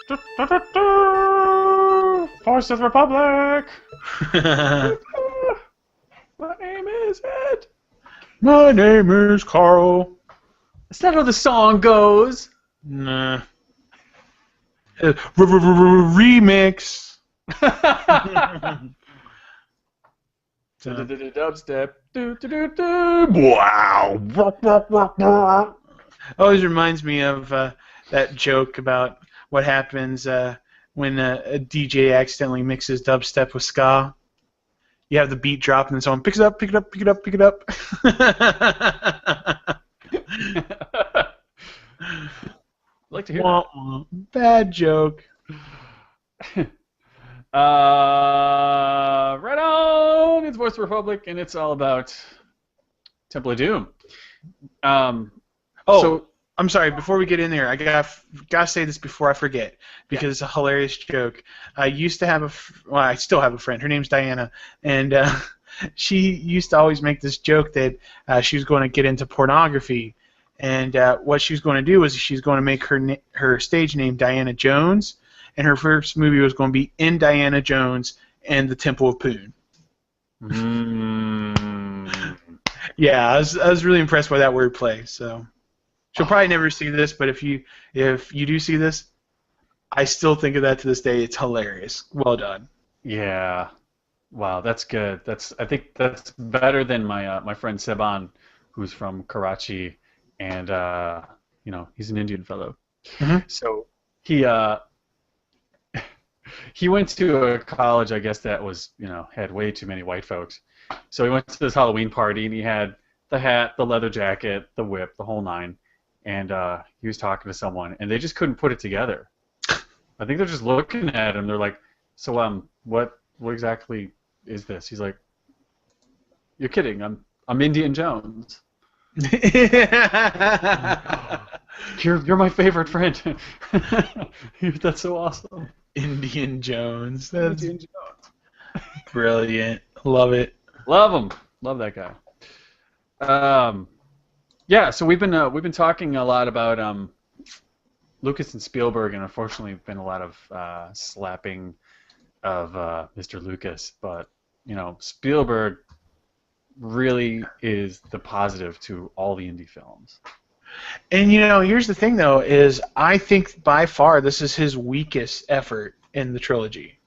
Force of the Republic. My name is Ed. My name is Carl. Is that how the song goes? Nah. Remix. Dubstep. Wow. Always reminds me of that joke about what happens when a DJ accidentally mixes dubstep with ska. You have the beat drop and then someone picks it up, pick it up, pick it up, pick it up. I'd like to hear that. Bad joke. Right on! It's Voice of the Republic, and it's all about Temple of Doom. So I'm sorry. Before we get in there, I gotta say this before I forget because it's a hilarious joke. I used to have I still have a friend. Her name's Diana, and she used to always make this joke that she was going to get into pornography, and what she was going to do was she's going to make her stage name Diana Jones, and her first movie was going to be Indiana Jones and the Temple of Poon. Yeah, I was really impressed by that wordplay. So. She'll probably never see this, but if you do see this, I still think of that to this day. It's hilarious. Well done. Yeah, wow, that's good. I think that's better than my friend Seban, who's from Karachi, and he's an Indian fellow. Mm-hmm. So he he went to a college, I guess, that was had way too many white folks. So he went to this Halloween party and he had the hat, the leather jacket, the whip, the whole nine. And he was talking to someone, and they just couldn't put it together. I think they're just looking at him. They're like, "So, what exactly is this?" He's like, "You're kidding. I'm Indian Jones." You're my favorite friend. That's so awesome. Indian Jones. That's Indian Jones. Brilliant. Love it. Love him. Love that guy. Yeah, so we've been talking a lot about Lucas and Spielberg, and unfortunately, been a lot of slapping of Mr. Lucas. But Spielberg really is the positive to all the indie films. And here's the thing, though, is I think by far this is his weakest effort in the trilogy.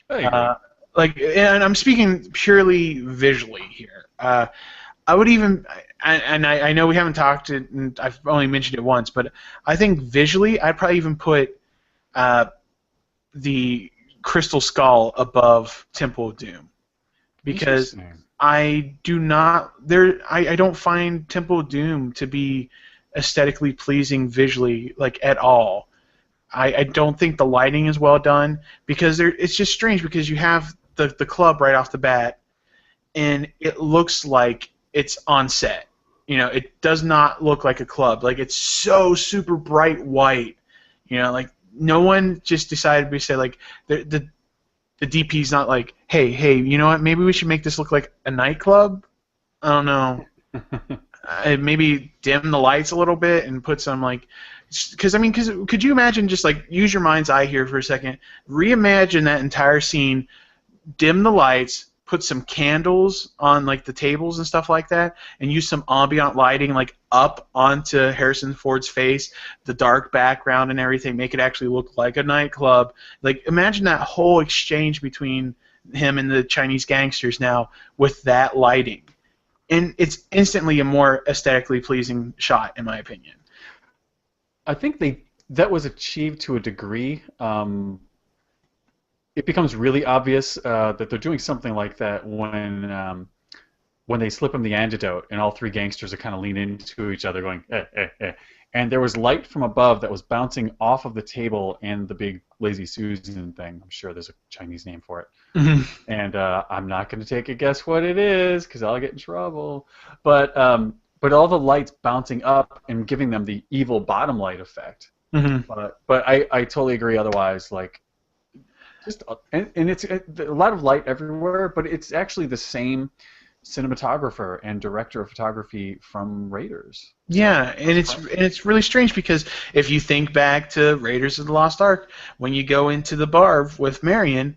I agree. And I'm speaking purely visually here. I would even. And I know we haven't talked, and I've only mentioned it once, but I think visually I'd probably even put the Crystal Skull above Temple of Doom, because I don't find Temple of Doom to be aesthetically pleasing visually, like, at all. I don't think the lighting is well done, because it's just strange, because you have the club right off the bat, and it looks like it's on set. It does not look like a club. Like, it's so super bright white. Like, no one just decided to say, like, the DP's not like, hey, you know what? Maybe we should make this look like a nightclub. I don't know. Maybe dim the lights a little bit and put some, like, because could you imagine, just like, use your mind's eye here for a second, reimagine that entire scene, dim the lights, put some candles on, like, the tables and stuff like that, and use some ambient lighting, like, up onto Harrison Ford's face, the dark background and everything, make it actually look like a nightclub. Like, imagine that whole exchange between him and the Chinese gangsters now with that lighting. And it's instantly a more aesthetically pleasing shot, in my opinion. I think that was achieved to a degree. It becomes really obvious that they're doing something like that when they slip him the antidote and all three gangsters are kind of leaning into each other going, eh, eh, eh. And there was light from above that was bouncing off of the table and the big Lazy Susan thing. I'm sure there's a Chinese name for it. Mm-hmm. And I'm not going to take a guess what it is because I'll get in trouble. But all the lights bouncing up and giving them the evil bottom light effect. Mm-hmm. But I totally agree otherwise. Like, and it's a lot of light everywhere, but it's actually the same cinematographer and director of photography from Raiders. So Yeah, and it's really strange because if you think back to Raiders of the Lost Ark, when you go into the bar with Marion,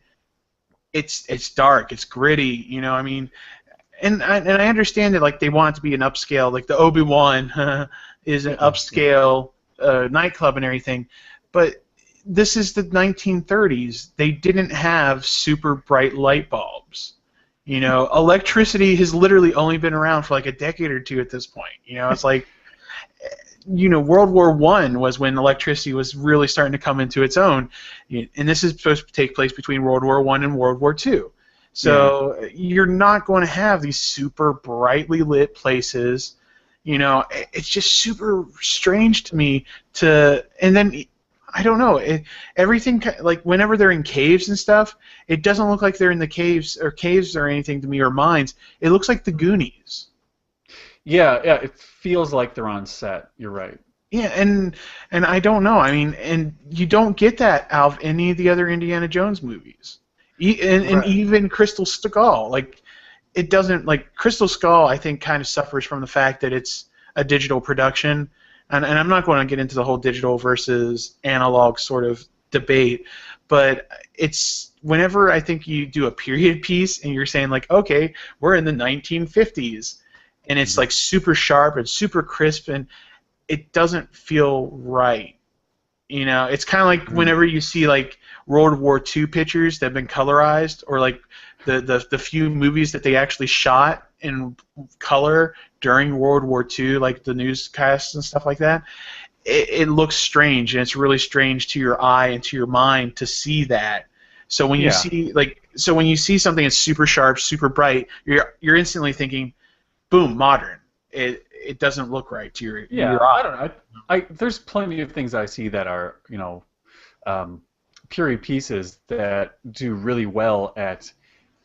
it's dark, it's gritty, you know. I mean, and I understand that like they want it to be an upscale, like the Obi-Wan is an yeah, yeah, upscale nightclub and everything, but this is the 1930s. They didn't have super bright light bulbs. You know, electricity has literally only been around for like a decade or two at this point. You know, it's like, you know, World War I was when electricity was really starting to come into its own, and this is supposed to take place between World War I and World War II. yeah. So you're not going to have these super brightly lit places. You know, it's just super strange to me to, and then I don't know, everything like whenever they're in caves and stuff, it doesn't look like they're in the caves or anything to me or mines. It looks like the Goonies. Yeah, yeah, it feels like they're on set. You're right. Yeah, and I don't know. I mean, and you don't get that out of any of the other Indiana Jones movies, and Right. even Crystal Skull. Like, it doesn't like Crystal Skull. I think kind of suffers from the fact that it's a digital production, and I'm not going to get into the whole digital versus analog sort of debate, but it's whenever I think you do a period piece and you're saying like, okay, we're in the 1950s, and it's Mhm. like super sharp and super crisp and it doesn't feel right. You know, it's kind of like Mhm. whenever you see like World War II pictures that have been colorized, or like the few movies that they actually shot in color during World War II, like the newscasts and stuff like that. It looks strange, and it's really strange to your eye and to your mind to see that. So when you Yeah. see so when you see something that's super sharp, super bright, you're instantly thinking, boom, modern. It doesn't look right to your Yeah, I eye. don't know. There's plenty of things I see that are, um, period pieces that do really well at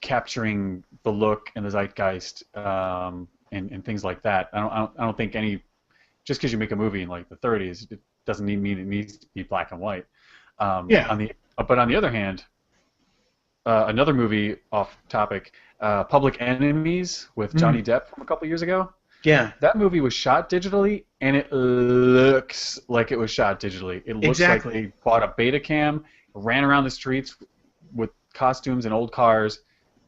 capturing the look and the zeitgeist, and things like that. I don't think any just because you make a movie in like the 30s, it doesn't mean it needs to be black and white. Yeah. But on the other hand, another movie off topic, Public Enemies with Johnny Mm. Depp from a couple years ago. Yeah. That movie was shot digitally, and it looks like it was shot digitally. It looks like Exactly. they bought a Betacam, ran around the streets with costumes and old cars.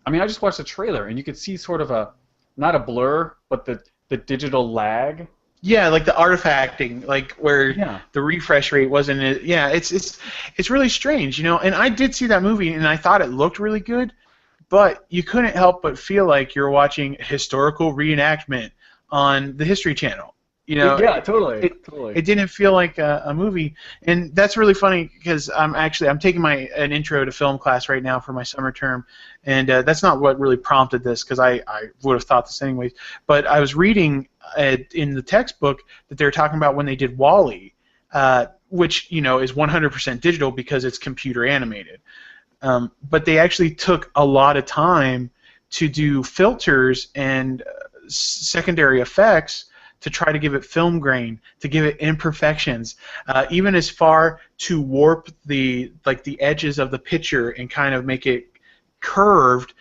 I mean, I just watched the trailer, and you could see sort of not a blur, but the digital lag. Yeah, like the artifacting, like where Yeah. the refresh rate wasn't. Yeah, it's really strange, you know. And I did see that movie, and I thought it looked really good, but you couldn't help but feel like you're watching a historical reenactment on the History Channel. You know, Yeah, totally, it, totally. it didn't feel like a movie, and that's really funny because I'm taking an intro to film class right now for my summer term, and that's not what really prompted this because I would have thought this anyways. But I was reading in the textbook that they were talking about when they did Wall-E, which you know is 100% digital because it's computer animated. But they actually took a lot of time to do filters and secondary effects to try to give it film grain, to give it imperfections, even as far to warp the edges of the picture and kind of make it curved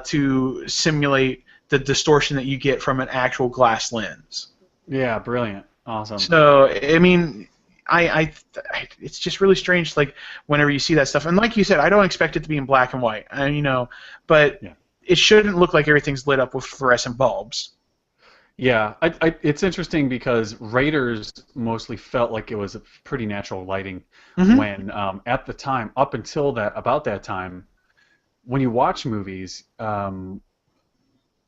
to simulate the distortion that you get from an actual glass lens. Yeah, brilliant, awesome. So I mean, it's just really strange, like whenever you see that stuff. And like you said, I don't expect it to be in black and white, you know, but Yeah. it shouldn't look like everything's lit up with fluorescent bulbs. Yeah, it's interesting because Raiders mostly felt like it was a pretty natural lighting Hmm. when, at the time, up until about that time, when you watch movies,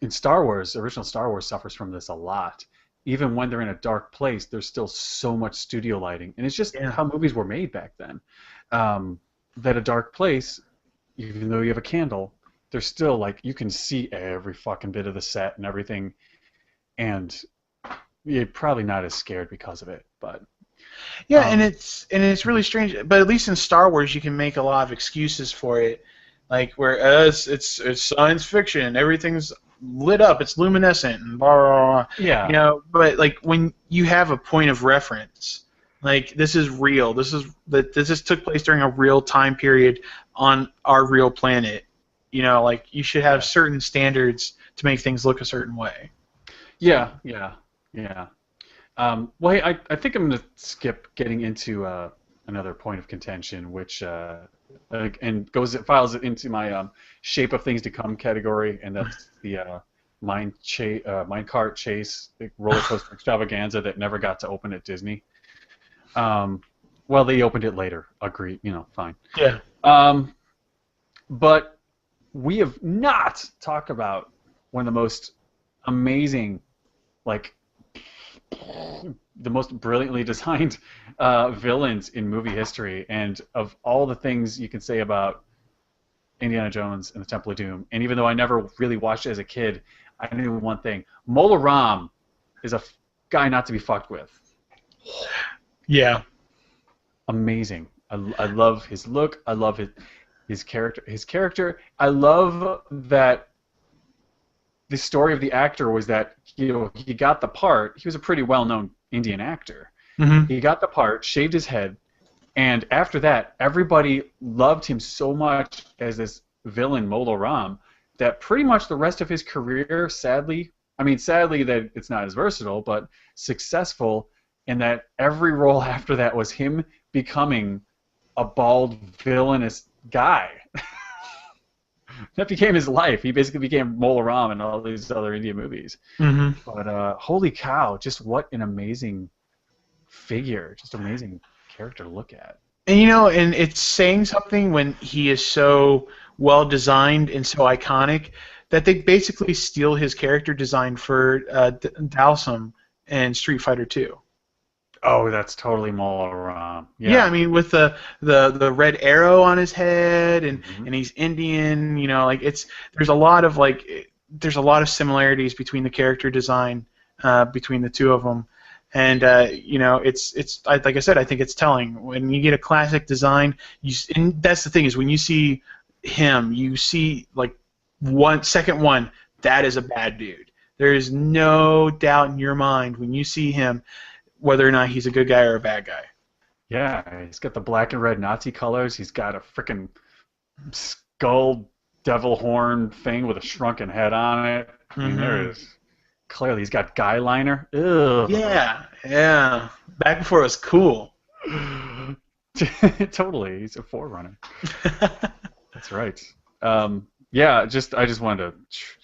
in Star Wars, original Star Wars suffers from this a lot. Even when they're in a dark place, there's still so much studio lighting, and it's just Yeah. how movies were made back then. Um, that a dark place, even though you have a candle, there's still like you can see every fucking bit of the set and everything, and you're probably not as scared because of it. But Yeah, and um, it's really strange. But at least in Star Wars, you can make a lot of excuses for it, like where it's science fiction, everything's lit up, it's luminescent, and blah, blah, blah, you yeah, know. But like when you have a point of reference, like this is real. This took place during a real time period on our real planet. You know, like you should have yeah, certain standards to make things look a certain way. Yeah, yeah, yeah. Well, hey, I think I'm going to skip getting into another point of contention, which and files it into my shape of things to come category, and that's the minecart chase, the roller coaster extravaganza that never got to open at Disney. Well, they opened it later. Agreed. Fine. Yeah. But we have not talked about one of the most amazing, like the most brilliantly designed villains in movie history, and of all the things you can say about Indiana Jones and the Temple of Doom, and even though I never really watched it as a kid, I knew one thing: Mola Ram is a guy not to be fucked with. Yeah. Amazing. I love his look. I love his character. His character. I love that the story of the actor was that he got the part. He was a pretty well-known Indian actor. Mm-hmm. He got the part, shaved his head, and after that, everybody loved him so much as this villain, Mola Ram, that pretty much the rest of his career, sadly that it's not as versatile, but successful, in that every role after that was him becoming a bald, villainous guy. That became his life. He basically became Mola Ram in all these other Indian movies. Mm-hmm. But holy cow, just what an amazing figure, just amazing character to look at. And and it's saying something when he is so well designed and so iconic that they basically steal his character design for Dalsum and Street Fighter 2. Oh, that's totally Mola Ram. Yeah, I mean with the red arrow on his head and Mm-hmm. and he's Indian, there's a lot of similarities between the character design between the two of them. And it's like I said, I think it's telling when you get a classic design. And that's the thing is when you see him, you see like second one, that is a bad dude. There is no doubt in your mind when you see him whether or not he's a good guy or a bad guy. Yeah, he's got the black and red Nazi colors. He's got a freaking skull devil horn thing with a shrunken head on it. I mean, there is clearly he's got guy liner. Ugh. Yeah. Back before it was cool. Totally, he's a forerunner. That's right. Yeah, I just wanted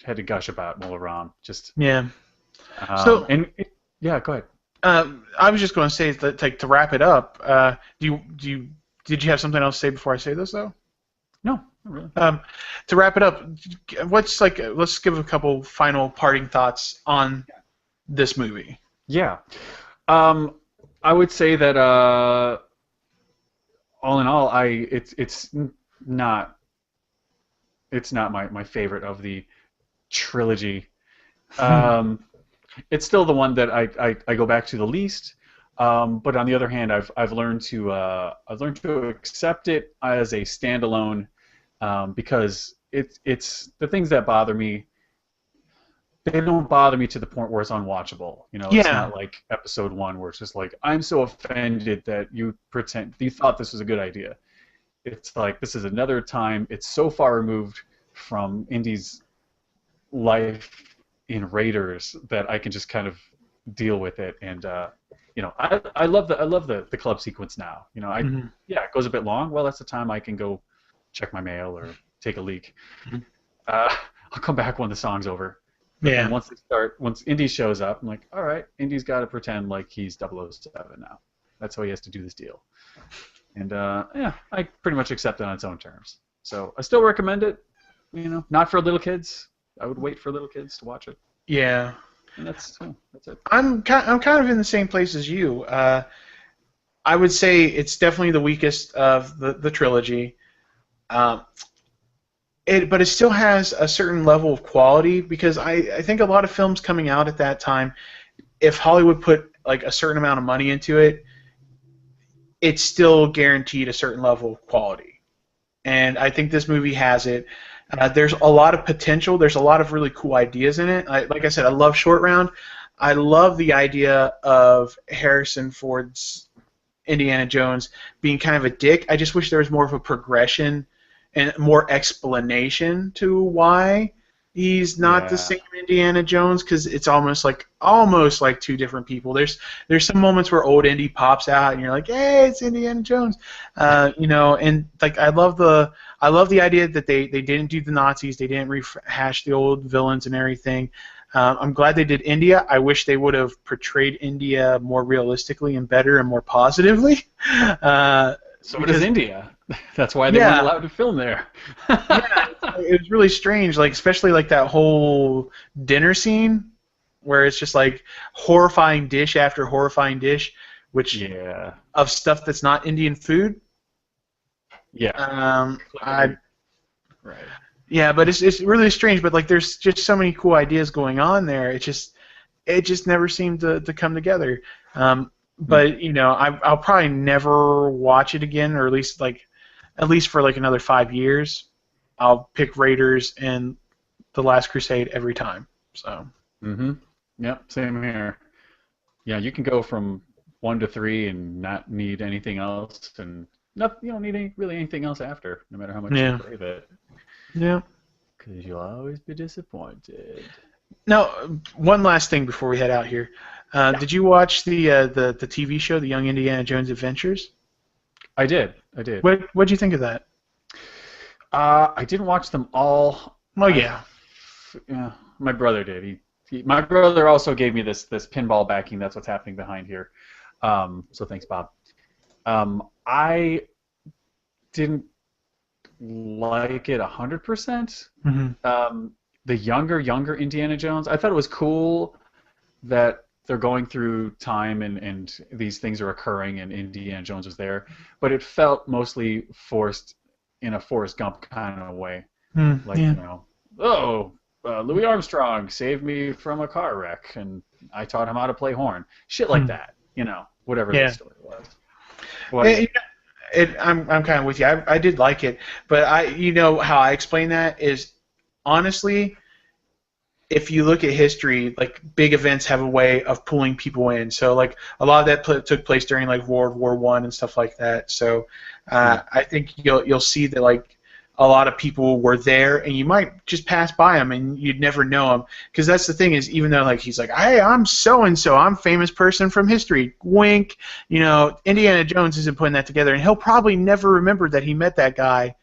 had to gush about Mola Ram. Yeah. Go ahead. I was just going to say that to wrap it up. Did you have something else to say before I say this though? No, not really. To wrap it up, let's give a couple final parting thoughts on this movie. Yeah, I would say that all in all, it's not my favorite of the trilogy. It's still the one that I go back to the least, but on the other hand, I've learned to accept it as a standalone because it's the things that bother me. They don't bother me to the point where it's unwatchable. It's not like Episode 1 where it's just like I'm so offended that you thought this was a good idea. It's like this is another time. It's so far removed from Indy's life in Raiders that I can just kind of deal with it, and I love the club sequence now. It goes a bit long. Well, that's the time I can go check my mail or take a leak. I'll come back when the song's over. Yeah. And once Indy shows up, I'm like, all right, Indy's got to pretend like he's 007 now. That's how he has to do this deal. And I pretty much accept it on its own terms. So I still recommend it. Not for little kids. I would wait for little kids to watch it. Yeah. And that's it. I'm kind of in the same place as you. I would say it's definitely the weakest of the trilogy. But it still has a certain level of quality because I think a lot of films coming out at that time, if Hollywood put like a certain amount of money into it, it's still guaranteed a certain level of quality. And I think this movie has it. There's a lot of potential. There's a lot of really cool ideas in it. Like I said, I love Short Round. I love the idea of Harrison Ford's Indiana Jones being kind of a dick. I just wish there was more of a progression and more explanation to why He's not the same Indiana Jones because it's almost like two different people. There's some moments where old Indy pops out and you're like, hey, it's Indiana Jones, and like I love the idea that they didn't do the Nazis, they didn't rehash the old villains and everything. I'm glad they did India. I wish they would have portrayed India more realistically and better and more positively. So does India. That's why they weren't allowed to film there. Yeah, it was really strange, like especially like that whole dinner scene where it's just like horrifying dish after horrifying dish, which of stuff that's not Indian food. Yeah. Right. Yeah, but it's really strange. But like, there's just so many cool ideas going on there. It just never seemed to come together. But I'll probably never watch it again, or at least for like another 5 years. I'll pick Raiders and The Last Crusade every time. So. Yep. Same here. Yeah, you can go from 1 to 3 and not need anything else, and you don't need really anything else after, no matter how much you crave it. Yeah. Because you'll always be disappointed. Now, one last thing before we head out here. Did you watch the TV show, The Young Indiana Jones Adventures? I did. What'd you think of that? I didn't watch them all. Oh yeah. My brother did. My brother also gave me this pinball backing. That's what's happening behind here. So thanks, Bob. I didn't like it 100%. The younger Indiana Jones, I thought it was cool that they're going through time and these things are occurring and Indiana Jones was there, but it felt mostly forced in a Forrest Gump kind of way. Louis Armstrong saved me from a car wreck and I taught him how to play horn. Shit like that, whatever the story was. I'm kind of with you. I did like it, but how I explain that is, honestly, if you look at history, like big events have a way of pulling people in. So like a lot of that took place during like World War I and stuff like that. So I think you'll see that like a lot of people were there, and you might just pass by them and you'd never know them. Because that's the thing is, even though like he's like, hey, I'm so and so, I'm a famous person from history. Wink. Indiana Jones isn't putting that together, and he'll probably never remember that he met that guy.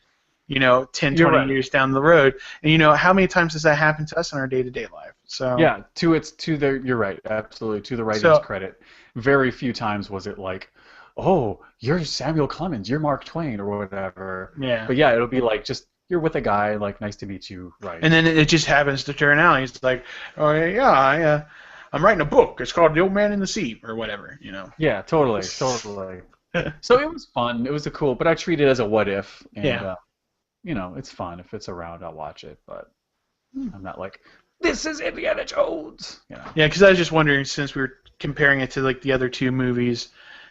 10, 20 years down the road, and how many times does that happen to us in our day-to-day life? So yeah, you're right, absolutely. To the writer's credit, very few times was it like, oh, you're Samuel Clemens, you're Mark Twain, or whatever. Yeah. But yeah, it'll be like just you're with a guy, like nice to meet you, right? And then it just happens to turn out he's like, oh yeah, I'm writing a book. It's called The Old Man in the Sea, or whatever. Yeah, totally. So it was fun. It was cool, but I treat it as a what if. And, it's fun. If it's around, I'll watch it. But I'm not like, this is Indiana Jones. Yeah, because I was just wondering, since we were comparing it to like the other two movies,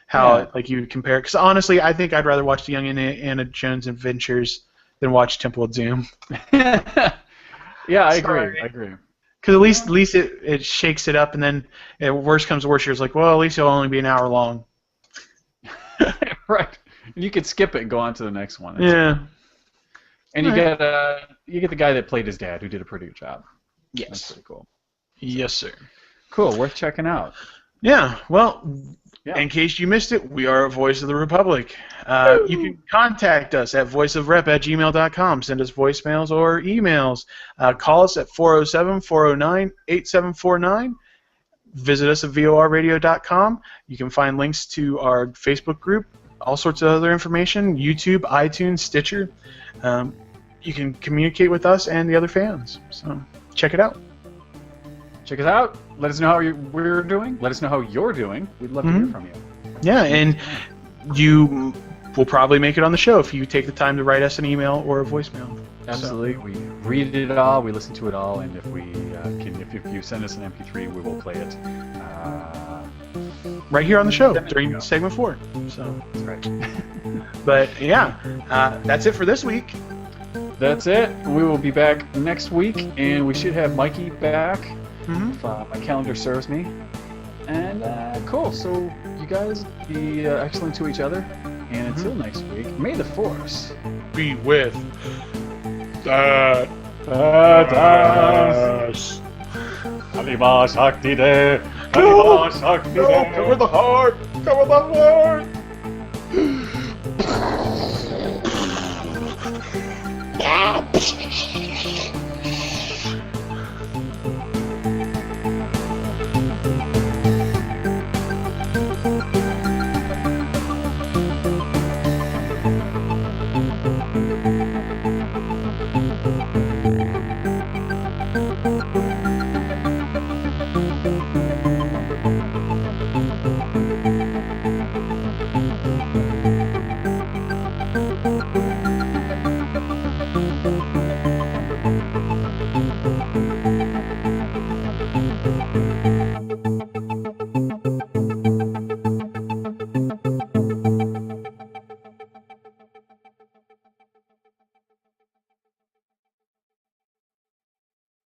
how like you would compare it. Because honestly, I think I'd rather watch The Young Indiana Jones Adventures than watch Temple of Doom. Yeah, I agree. Because at least it shakes it up, and then worst comes to worst, you're like, well, at least it'll only be an hour long. Right. You could skip it and go on to the next one. And you get the guy that played his dad, who did a pretty good job. Yes. That's pretty cool. Yes, sir. Cool. Worth checking out. Yeah. Well, in case you missed it, we are Voice of the Republic. You can contact us at voiceofrep@gmail.com. Send us voicemails or emails. Call us at 407-409-8749. Visit us at vorradio.com. You can find links to our Facebook group, all sorts of other information, YouTube, iTunes, Stitcher. You can communicate with us and the other fans. So check it out. Check us out. Let us know how we're doing. Let us know how you're doing. We'd love to hear from you. Yeah, and you will probably make it on the show if you take the time to write us an email or a voicemail. Absolutely. So. We read it all. We listen to it all. And if you send us an MP3, we will play it. Right here on the show during segment 4. So that's right. But yeah, that's it for this week. That's it. We will be back next week, and we should have Mikey back if my calendar serves me. And cool. So you guys be excellent to each other. And until next week, may the Force be with Badass. Kalima Shakti De. Kalima Shakti De. Cover the heart! Cover the heart!